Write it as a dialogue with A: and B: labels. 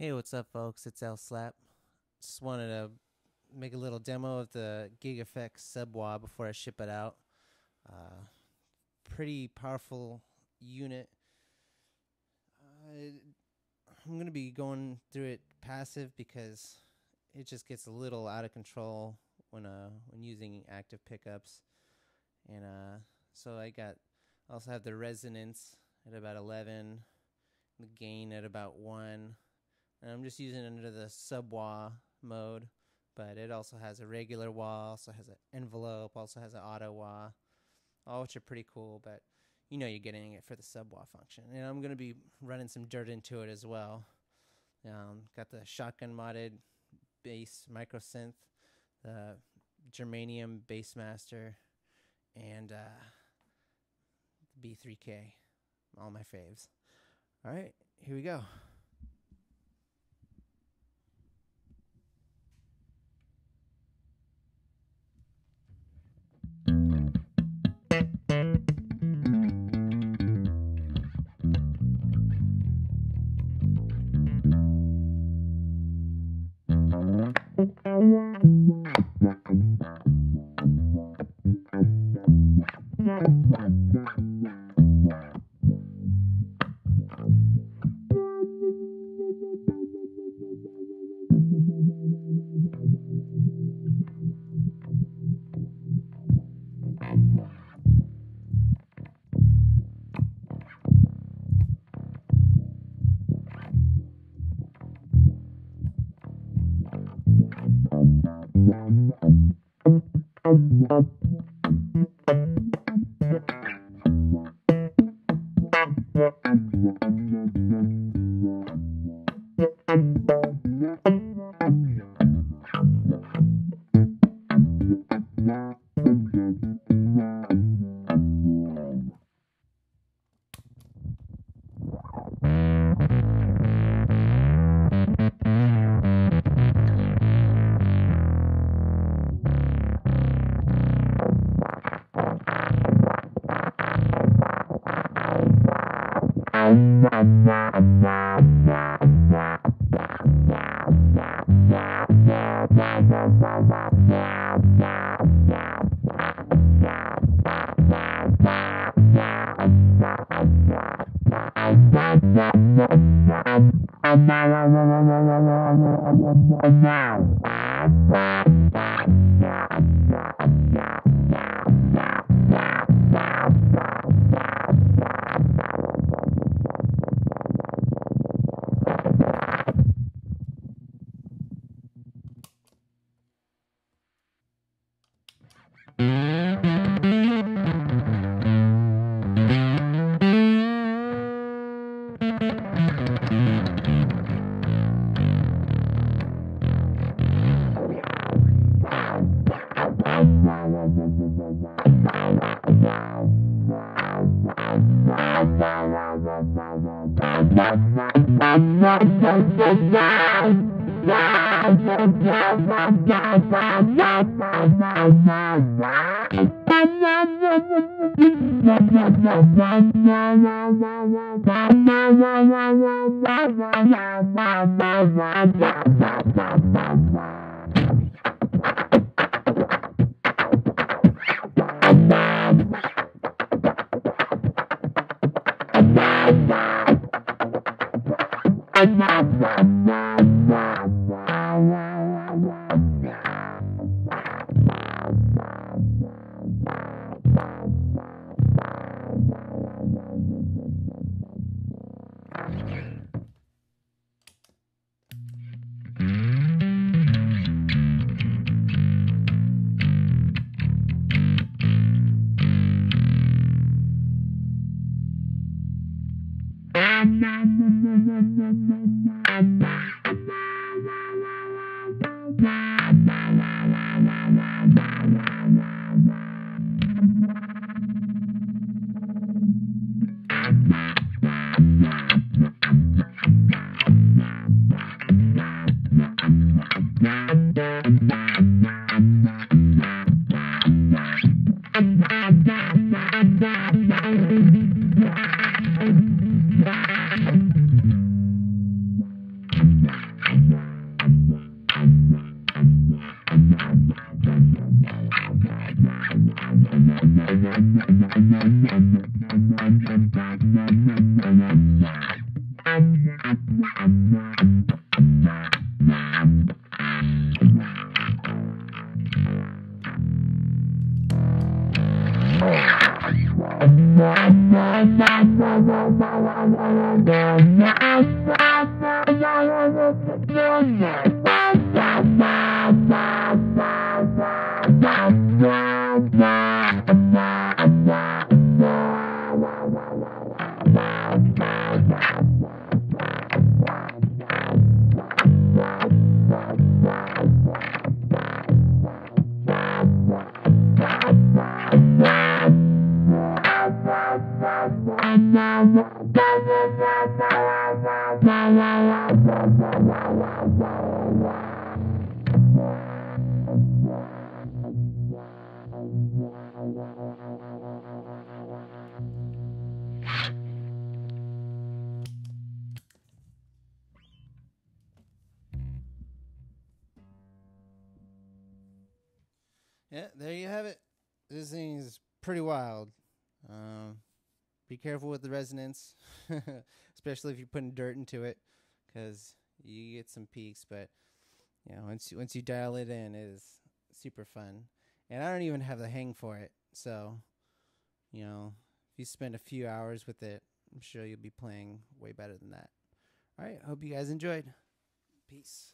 A: Hey, what's up, folks? It's L Slap. Just wanted to make a little demo of the GigFx SubWah before I ship it out. Pretty powerful unit. I'm going to be going through it passive because it just gets a little out of control when using active pickups. And so I also have the resonance at about 11, the gain at about 1. And I'm just using it under the SubWah mode, but it also has a regular wah, also has an envelope, also has an auto wah, all which are pretty cool, but you know you're getting it for the SubWah function. And I'm going to be running some dirt into it as well. Got the Shotgunn modded bass micro synth, the germanium bass master, and B3K, all my faves. All right, here we go. Yeah, there you have it. This thing is pretty wild. Be careful with the resonance, especially if you're putting dirt into it, because you get some peaks. But once you dial it in, it is super fun. And I don't even have the hang for it, so if you spend a few hours with it, I'm sure you'll be playing way better than that. All right, hope you guys enjoyed. Peace.